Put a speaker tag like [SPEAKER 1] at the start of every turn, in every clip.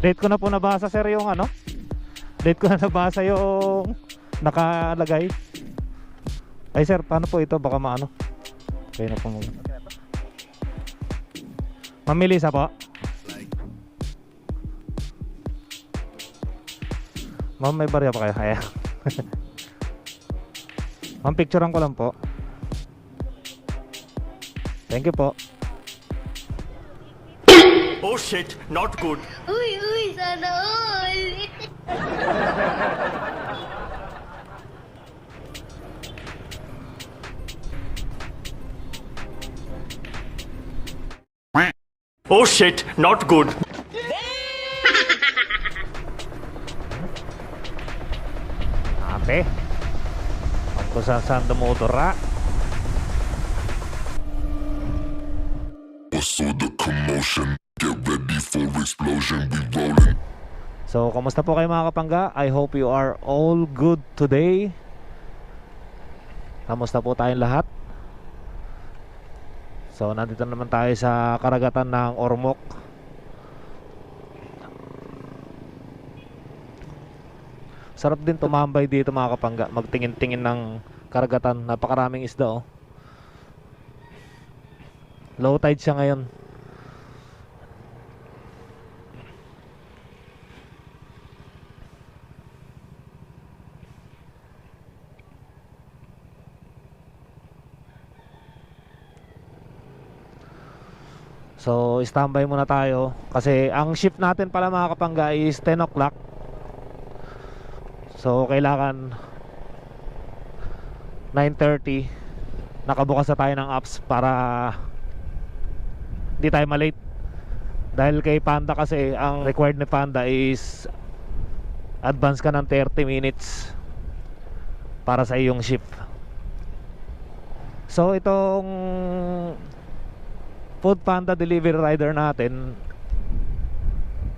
[SPEAKER 1] Late ko na po nabasa sir yung ano. Late ko na nabasa yung nakalagay. Ay sir, paano po ito? Baka maano. Okay na po muna. Mamili isa po. Ma'am, may barya pa kayo? Kaya. Ma'am, picturean ko lang po. Thank you po.
[SPEAKER 2] Oh shit, not good.
[SPEAKER 3] Uy, uy, sana all.
[SPEAKER 2] Oh shit, not good.
[SPEAKER 1] Ate. Ako sa Santa Motora.
[SPEAKER 4] So the commotion, get ready for explosion, we rolling.
[SPEAKER 1] So, kamusta po kayo mga kapangga? I hope you are all good today. Kamusta po tayong lahat? So, nandito naman tayo sa karagatan ng Ormoc. Sarap din tumambay dito mga kapangga. Magtingin-tingin ng karagatan. Napakaraming isda oh. Low tide siya ngayon. So, standby muna tayo kasi ang shift natin pala mga kapangga is 10 o'clock. So, kailangan 9:30 nakabukas na tayo ng apps para hindi tayo malate. Dahil kay Panda kasi ang required ni Panda is advance ka ng 30 minutes para sa iyong shift. So, itong Food Panda delivery rider natin,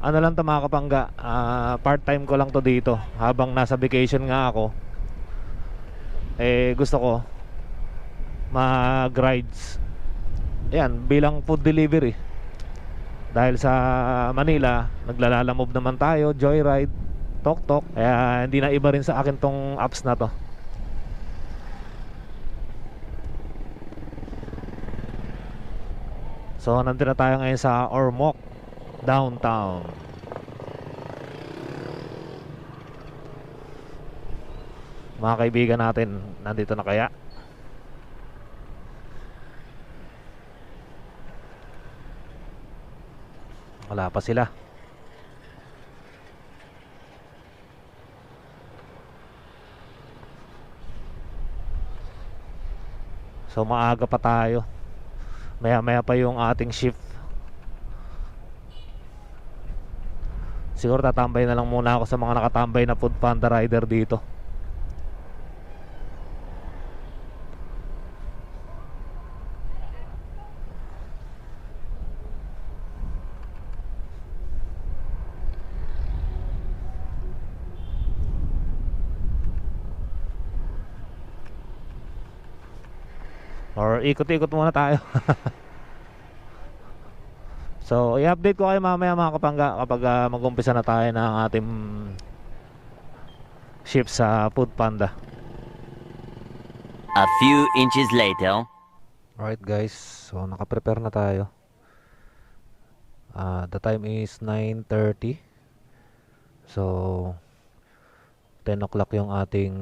[SPEAKER 1] ano lang to mga kapangga, part time ko lang to dito habang nasa vacation nga ako. Eh gusto ko mag rides, ayan, bilang food delivery. Dahil sa Manila naglalalamove naman tayo, joyride, tok-tok, kaya hindi na iba rin sa akin tong apps na to. So, nandito na tayo ngayon sa Ormoc, downtown. Mga kaibigan natin, nandito na kaya? Wala pa sila. So, maaga pa tayo. Maya-maya pa yung ating shift. Siguro tatambay na lang muna ako sa mga nakatambay na Food Panda rider dito. Or ikot-ikot muna tayo. So, i-update ko kayo mamaya mga kapangga kapag mag-umpisa na tayo ng ating shift sa Food Panda.
[SPEAKER 5] A few inches later.
[SPEAKER 1] Alright guys, so naka-prepare na tayo. The time is 9:30. So 10 o'clock yung ating,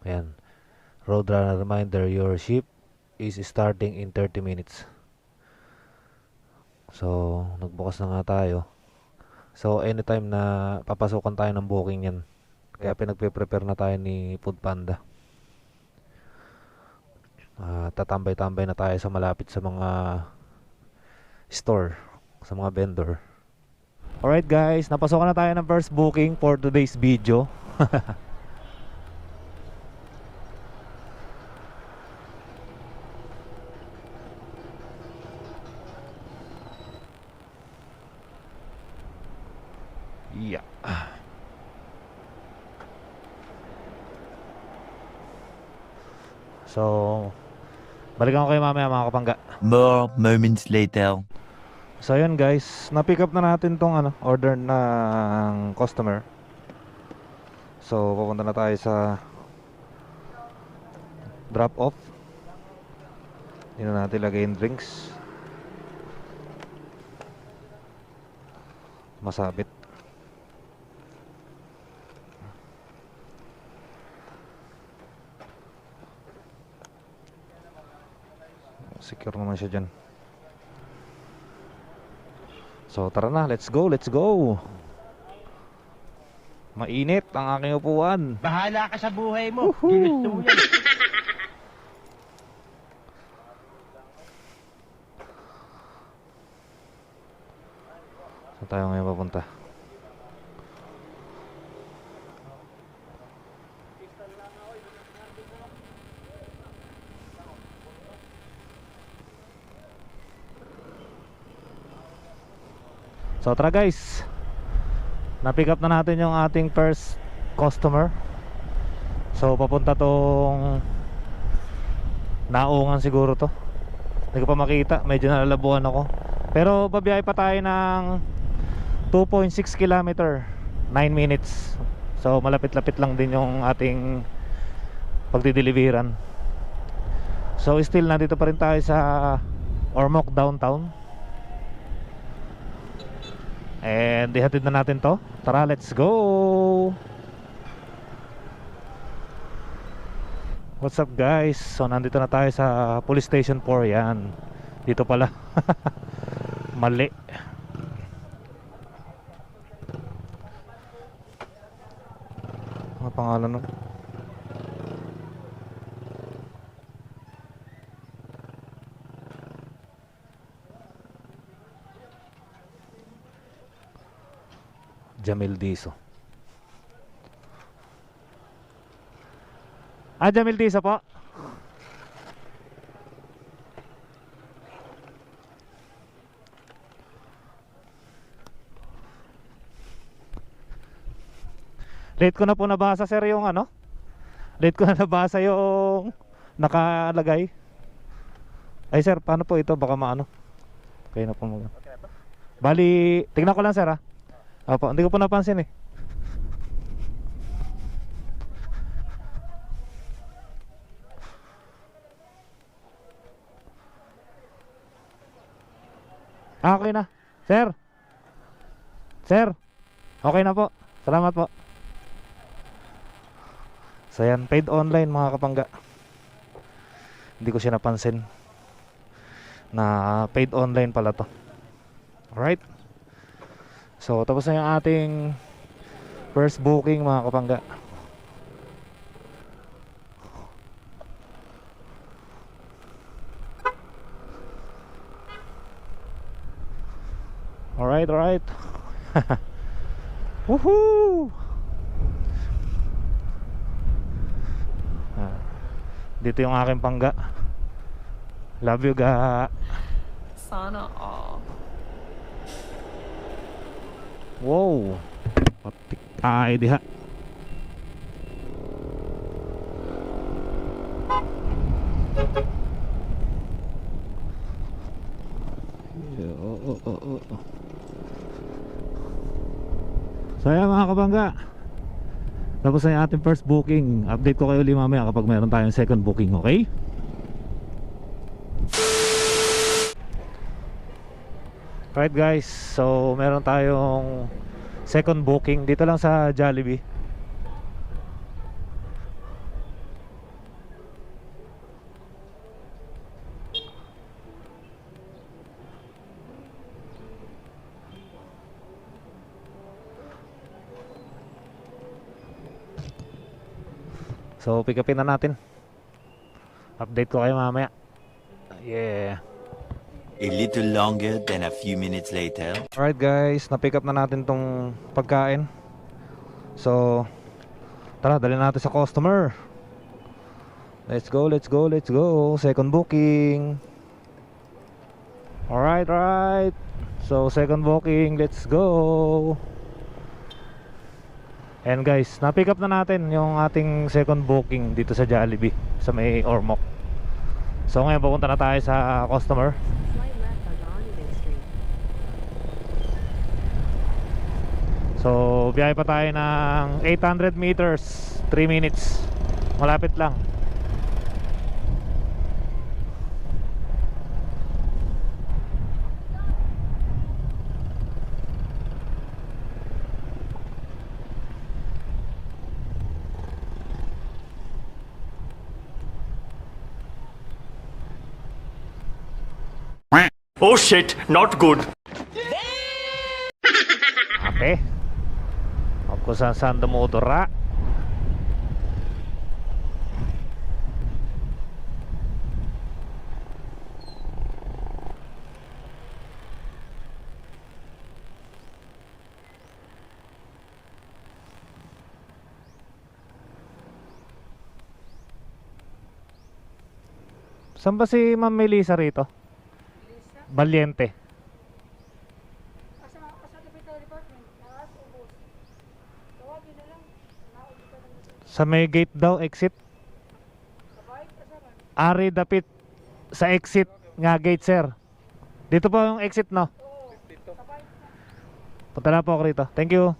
[SPEAKER 1] ayan, Roadrunner reminder, your shift is starting in 30 minutes. So nagbukas na nga tayo. So anytime na papasukan tayo ng booking yan, kaya pinagpe-prepare na tayo ni Food Panda. Tatambay-tambay na tayo sa malapit sa mga store, sa mga vendor. Alright guys, napasokan na tayo ng first booking for today's video. Yeah. So, balikan ko kayo mamaya mga kapangga.
[SPEAKER 5] More moments later.
[SPEAKER 1] So yun guys, na-pick up na natin tong order ng customer. So pupunta na tayo sa drop off. Hindi na natin lagay yung drinks. Masabit. Secure naman siya dyan. So tara na, let's go, let's go. Mainit ang aking upuan.
[SPEAKER 6] Bahala ka sa buhay mo. Ginusto mo yan.
[SPEAKER 1] Saan tayo ngayon papunta? So tara guys, na-pick up na natin yung ating first customer. So papunta tong Naungan siguro to. Hindi ko pa makita, medyo nalalabuhan ako. Pero babiyahe pa tayo ng 2.6 kilometer, 9 minutes. So malapit-lapit lang din yung ating pagdideliveran. So still nandito pa rin tayo sa Ormoc downtown. And ihatid na natin to. Tara, let's go. What's up guys? So nandito na tayo sa Police Station 4. Yan, dito pala. Mali. Ano pangalan nun? Jamil Diso. Jamil Diso po. Late ko na po nabasa sir yung late ko na nabasa yung nakalagay. Ay sir, paano po ito? Baka Okay na po mag. Bali, tignan ko lang sir ha. Opo, hindi ko po napansin eh. Okay na. Sir. Sir. Okay na po. Salamat po. So yan, paid online mga kapangga. Hindi ko siya napansin na paid online pala to. Alright. So tapos na yung ating first booking mga kapangga. Alright, alright. Woohoo! Dito yung aking pangga. Love you ga.
[SPEAKER 7] Sana all.
[SPEAKER 1] Wow, patik tayo diha. So ayan mga kabangga, tapos na yung ating first booking. Update ko kayo ulit mamaya kapag meron tayong second booking, okay? Alright guys, so meron tayong second booking dito lang sa Jollibee. So pick upin na natin. Update ko kayo mamaya. Yeah.
[SPEAKER 5] A little longer than a few minutes later.
[SPEAKER 1] Alright guys, na-pick up na natin tong pagkain. So tara, dali natin sa customer. Let's go, let's go, let's go. Second booking. Alright, alright. So second booking, let's go. And guys, na-pick up na natin yung ating second booking dito sa Jollibee, sa may Ormoc. So ngayon pupunta na tayo sa customer.
[SPEAKER 8] Slight left on Donovan Street.
[SPEAKER 1] So biyahe pa tayo ng 800 meters, 3 minutes. Malapit lang.
[SPEAKER 2] Oh shit, not good.
[SPEAKER 1] Ate, ako saan dumudura. Saan ba si Ma'am Melissa rito? Valiente. Sa may gate daw, exit. Ari dapit sa exit nga gate, sir. Dito po yung exit, no? Punta na po ako rito. Thank you.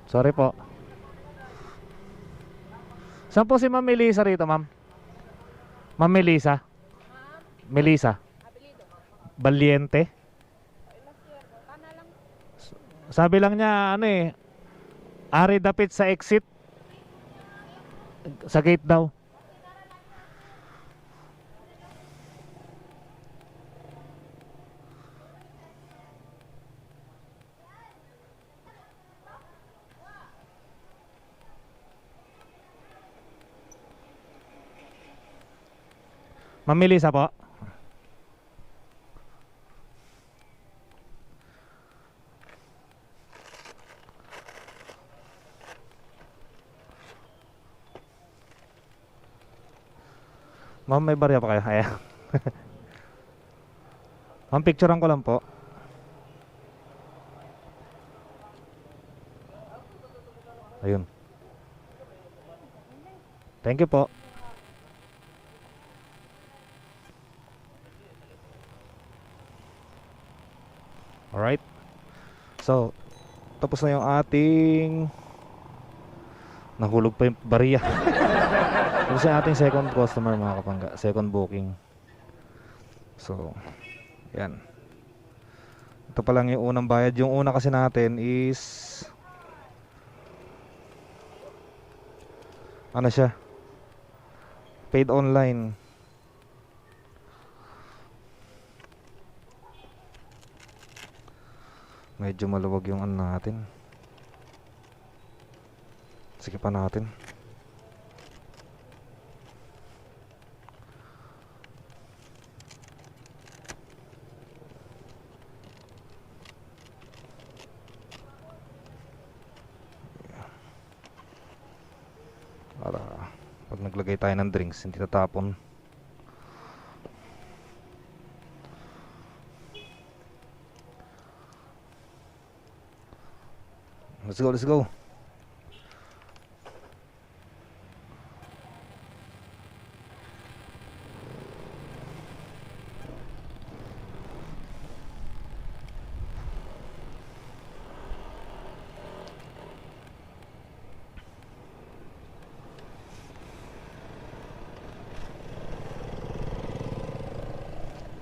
[SPEAKER 1] Sorry po. Saan po si Ma'am Melissa rito, ma'am? Ma'am Melissa? Melissa? Valiente? Sabi lang niya, ano eh, Ari dapit sa exit. Sa gate daw. Ma'am Melissa po. Ma'am, may barya pa kayo? Ayan. Ma'am, picturean ko lang po. Ayun. Thank you po. Alright. So, tapos na yung ating nahulog pa yung bariya. Tapos yung ating second customer, mga kapangga. Second booking. So, yan. Ito pa lang yung unang bayad. Yung una kasi natin is ano siya? Paid online. Medyo maluwag yung ano natin. Sige pa natin. Para pag naglagay tayo ng drinks, hindi tatapon. Let's go, let's go.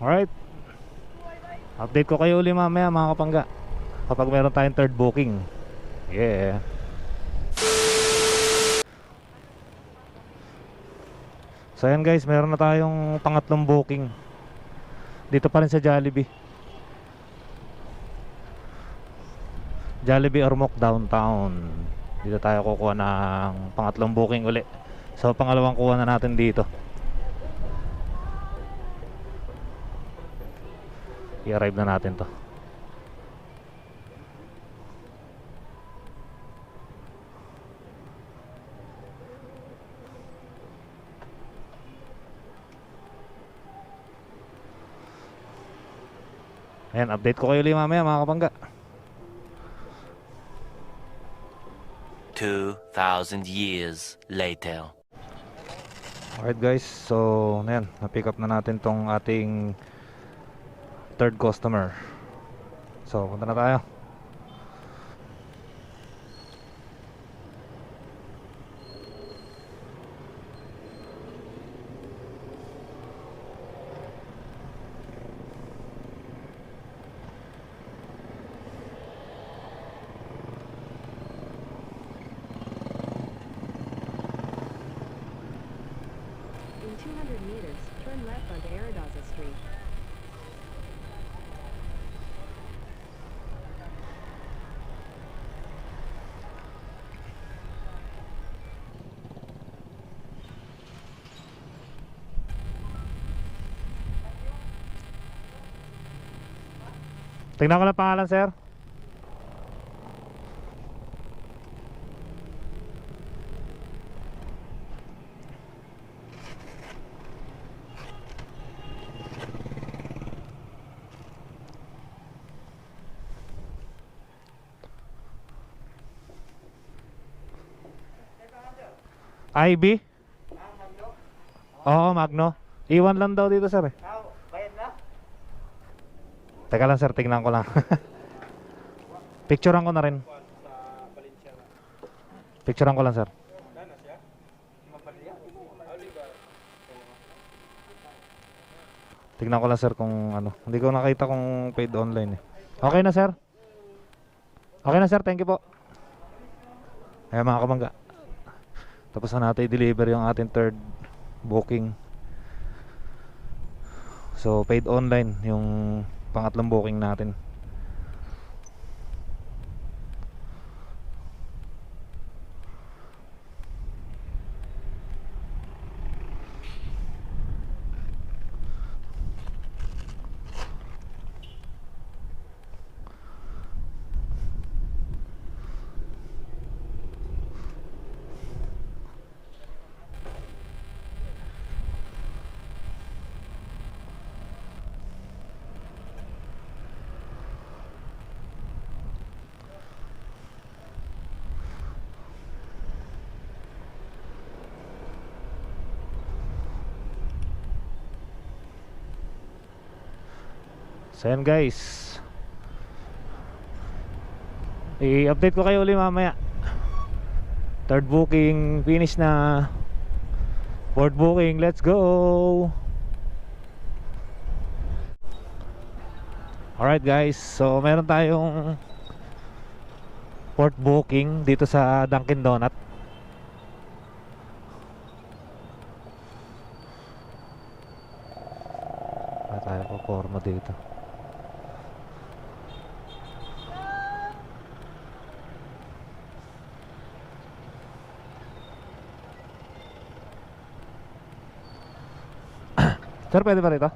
[SPEAKER 1] Alright. Update ko kayo uli mamaya, mga kapangga, kapag meron tayong third booking. Yeah. So ayan guys, meron na tayong pangatlong booking. Dito pa rin sa Jollibee. Jollibee Ormoc Downtown. Dito tayo kukuha ng pangatlong booking uli. So pangalawang kuha na natin dito. I-arrive na natin to. Ayan, update ko kayo ulit mamaya, mga kapangga.
[SPEAKER 5] 2,000 years later.
[SPEAKER 1] Alright guys, so ayan, na-pick up na natin tong ating third customer. So, punta na tayo.
[SPEAKER 8] In 200 meters, turn left onto Aridaza Street.
[SPEAKER 1] Tingnan ko lang pangalan, sir. IB? Oo, Magno. Iwan lang daw dito, sir. Teka lang, sir, tingnan ko lang. Picturean ko na rin. Picturean ko lang, sir. Tingnan ko lang, sir, kung ano. Hindi ko nakita kung paid online eh. Okay na, sir. Okay na, sir, thank you po. Ayan, mga kamangga, tapos na natin i-deliver yung ating third booking. So paid online yung pangatlong booking natin. So yan guys, i-update ko kayo ulit mamaya. Third booking finish na. Fourth booking, let's go. Alright guys, so meron tayong fourth booking dito sa Dunkin Donut. Wala tayo po forma dito. Sir, pwede ba rito?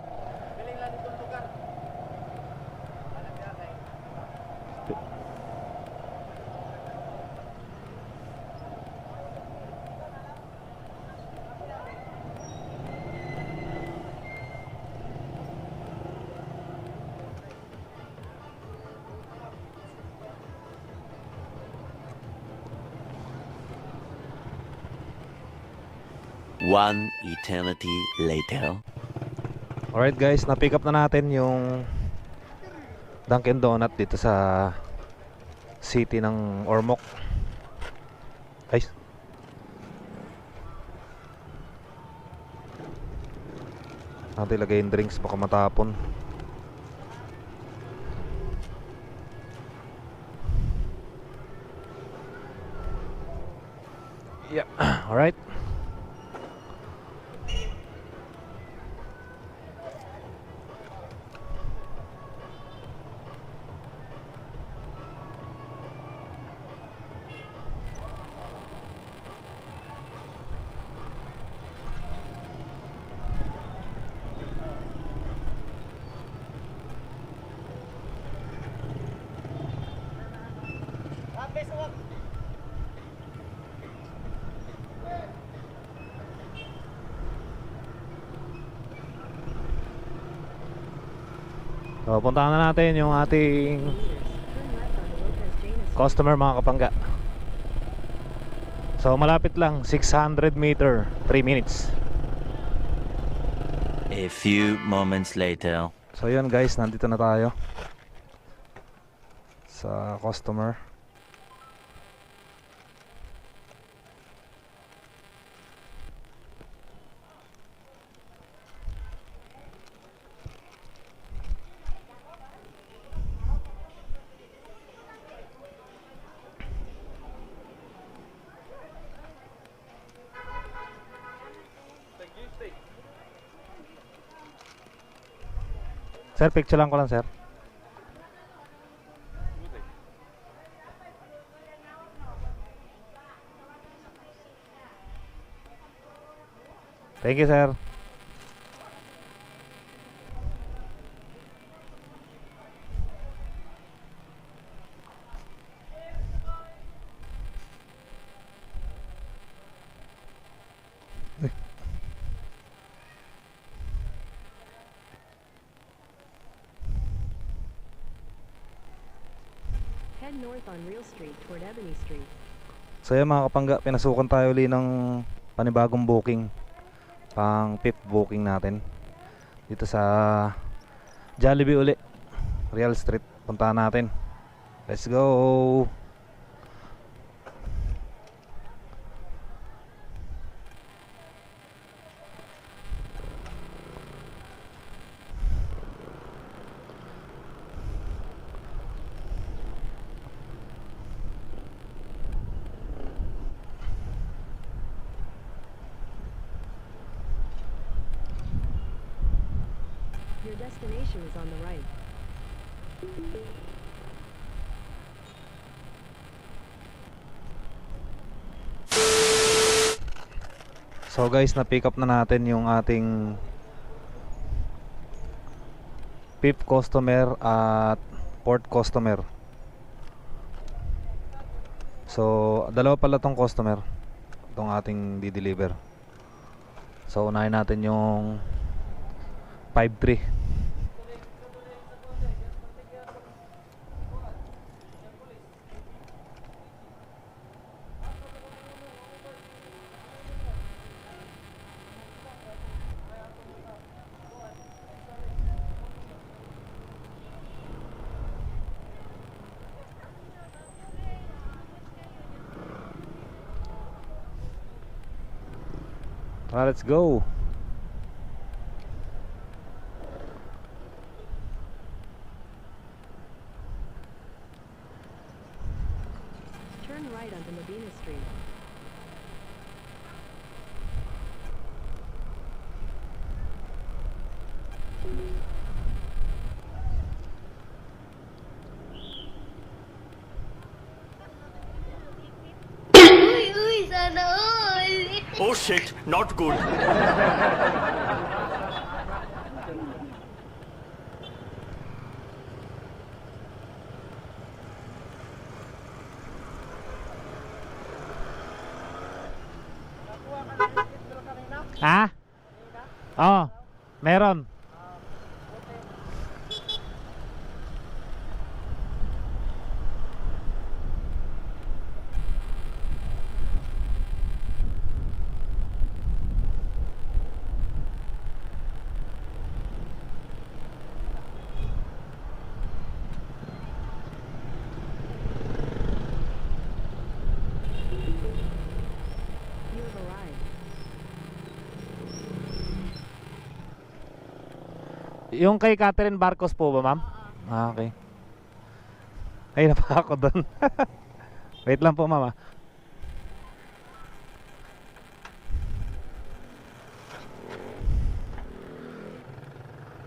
[SPEAKER 5] One eternity later.
[SPEAKER 1] Alright guys, na-pick up na natin yung Dunkin Donut dito sa city ng Ormoc. Ay, natin ilagay yung drinks, baka matapon. Yeah, alright. So, puntahan na natin yung ating
[SPEAKER 8] Turn left onto Lopez Janes Street.
[SPEAKER 1] customer, mga kapangga. So malapit lang, 600 meter, 3 minutes.
[SPEAKER 5] A few moments later.
[SPEAKER 1] So yun guys, nandito na tayo sa customer. Sir, picture lang ko lang, sir. Thank you, sir.
[SPEAKER 8] Head north on Real Street toward Ebony Street.
[SPEAKER 1] So yan mga kapangga, pinasukan tayo uli ng panibagong booking, pang fifth booking natin dito sa Jollibee uli, Real Street. Puntahan natin. Let's go.
[SPEAKER 8] Your destination is on the right.
[SPEAKER 1] So guys, na-pick up na natin yung ating fifth customer at fourth customer. So dalawa pala tong customer, itong ating di-deliver. So unahin natin yung 5-3. Let's go.
[SPEAKER 8] Turn right onto Medina Street.
[SPEAKER 3] Uy, sana all.
[SPEAKER 2] Oh shit, not good.
[SPEAKER 1] Ha? Oh, meron.
[SPEAKER 8] You have arrived.
[SPEAKER 1] Yung kay Catherine Barcos po ba, ma'am? Ah, okay. Ay, napaka ako doon. Wait lang po, ma'am.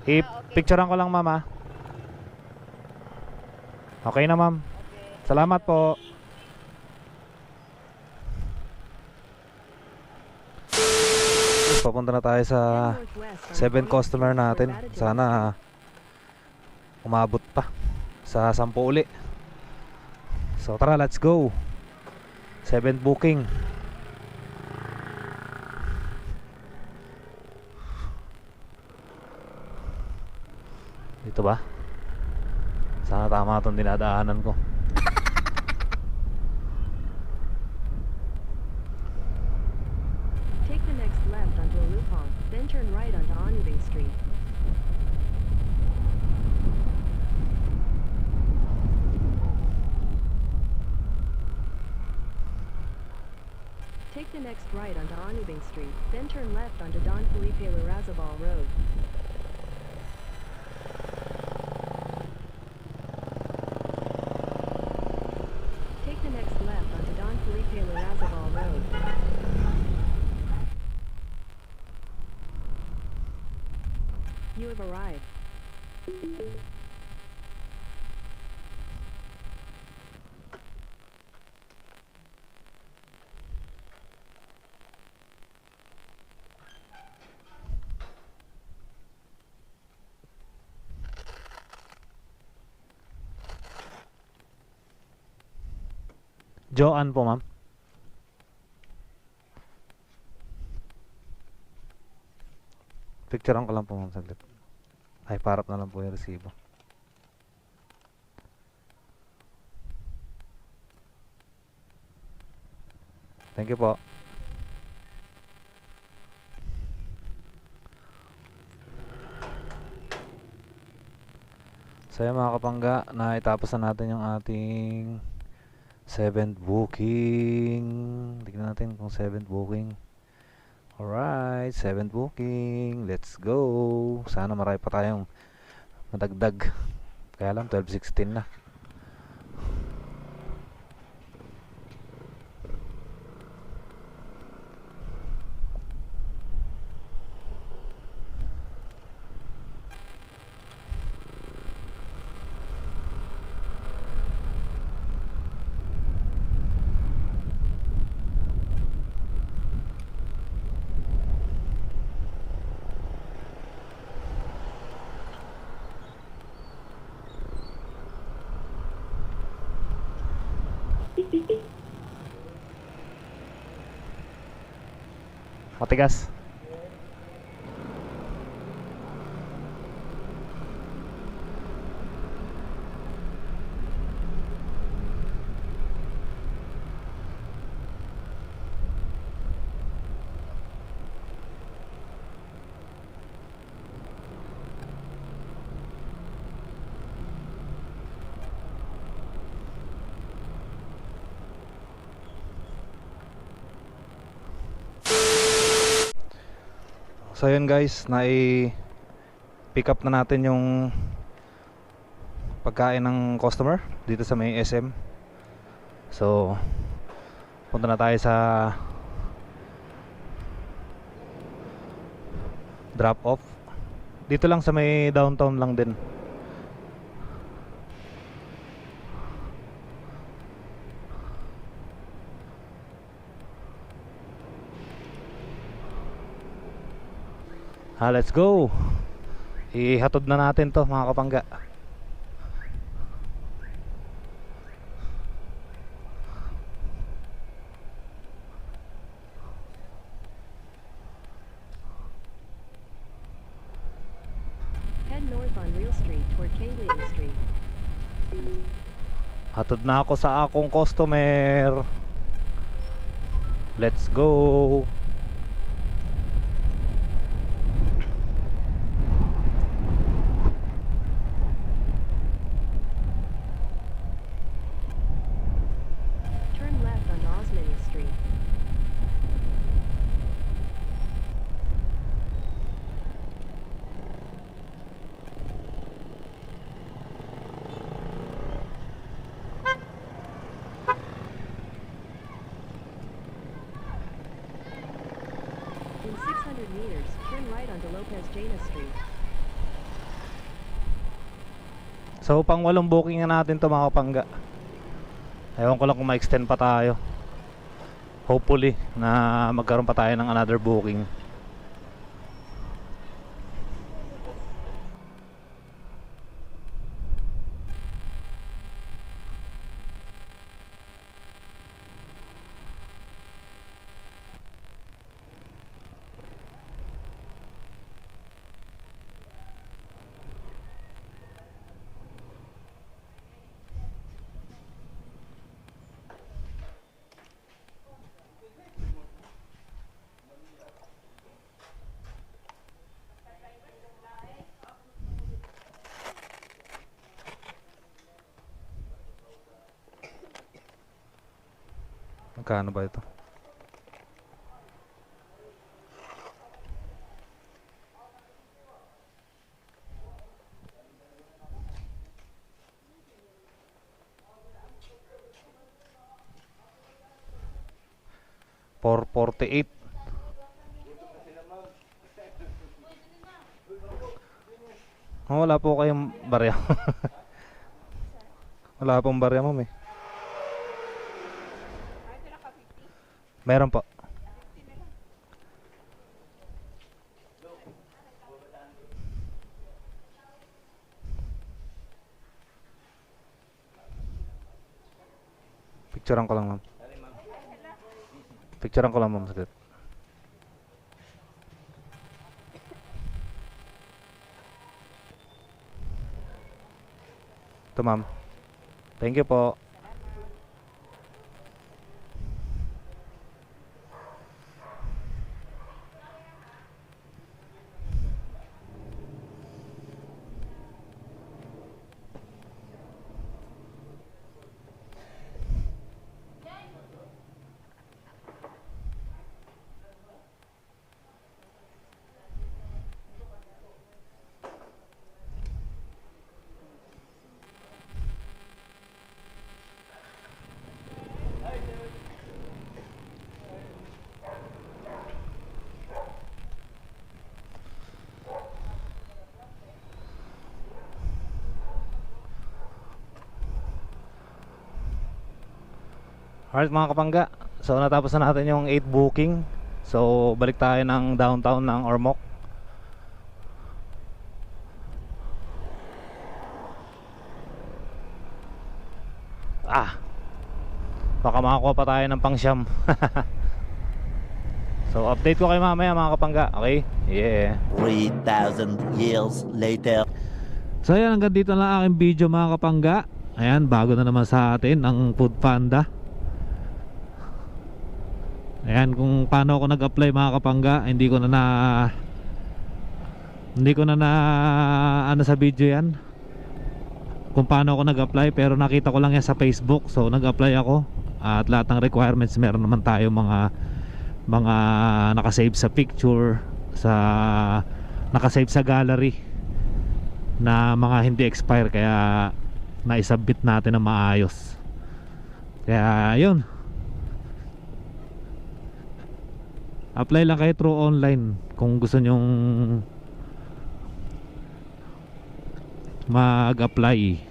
[SPEAKER 1] I-picturean ko lang, ma'am. Okay na, ma'am. Salamat po. Papunta na tayo sa
[SPEAKER 8] Head northwest on
[SPEAKER 1] 7
[SPEAKER 8] Medina
[SPEAKER 1] customer
[SPEAKER 8] Street
[SPEAKER 1] natin.
[SPEAKER 8] toward Arador
[SPEAKER 1] Sana umabot pa sa 10 uli. So tara, let's go. 7 booking. Dito ba? Sana tama itong dinadaanan ko.
[SPEAKER 8] Kong, then turn right onto Onubing Street. Take the next right onto Onubing Street, then turn left onto Don Felipe Larrazabal Road. Take the next left onto Don Felipe Larrazabal Road. You have arrived.
[SPEAKER 1] Joanne po, ma'am. Picturean ko lang po, ma'am, saglit. Ay, parap na lang po yung resibo. Thank you po. So yun, mga kapangga, na itapos na natin yung ating 7th booking. Tignan natin kung 7th booking. Alright, 7th booking. Let's go. Sana marami pa tayong madagdag. Kaya lang 12:16 na. Matigas. So yun guys, pick up na natin yung pagkain ng customer dito sa may SM. So punta na tayo sa drop off. Dito lang sa may downtown lang din. Let's go. Ihatod na natin to, mga kapangga.
[SPEAKER 8] Head north on Real Street toward Kangleon Street.
[SPEAKER 1] Hatod na ako sa akong customer. Let's go.
[SPEAKER 8] Turn left onto Osmania Street. In 600 meters, turn right onto Lopez Jana Street.
[SPEAKER 1] So pang 8 booking na natin to, mga kapangga. Ewan ko lang kung ma-extend pa tayo. Hopefully na magkaroon pa tayo ng another booking. Magkano ba ito? $448. Oh, wala po kayong barya. Wala pong barya, ma'am eh. Meron po. Picturean ko lang, ma'am. Picturean ko lang, ma'am. Saglit. Ito, ma'am. Thank you po. Alright mga kapangga, so natapos na natin yung 8 booking. So balik tayo ng downtown ng Ormoc. Baka makakuha pa tayo ng pangsyam. So update ko kayo mamaya mga kapangga. Okay? Yeah.
[SPEAKER 5] 3,000 years later.
[SPEAKER 1] So ayan, hanggang dito lang aking video mga kapangga. Ayan, bago na naman sa atin ang Food Panda. Ayan, kung paano ako nag-apply mga kapangga, hindi ko na ano sa video yan kung paano ako nag-apply, pero nakita ko lang yan sa Facebook. So nag-apply ako at lahat ng requirements meron naman tayo mga nakasave sa picture, nakasave sa gallery na mga hindi expire, kaya naisubmit natin na maayos. Kaya yun, apply lang kayo through online kung gusto nyong mag-apply.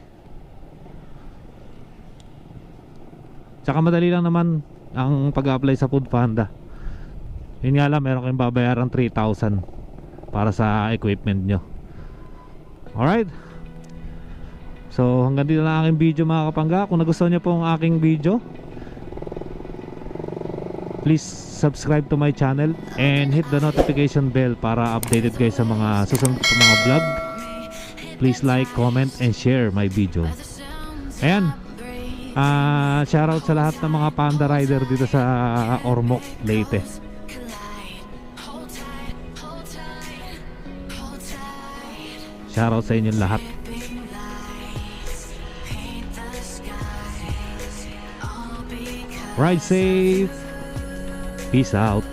[SPEAKER 1] Tsaka madali lang naman ang pag-apply sa Food Panda. Yun nga lang, meron kayong babayaran 3,000 para sa equipment nyo. Alright, so hanggang dito lang aking video mga kapangga. Kung nagustuhan nyo po ang aking video, please subscribe to my channel and hit the notification bell para updated kayo sa mga susunod ko mga vlog. Please like, comment, and share my video. Ayan, shoutout sa lahat ng mga Panda Rider dito sa Ormoc, Leyte. Shoutout sa inyo lahat. Ride safe. Peace out.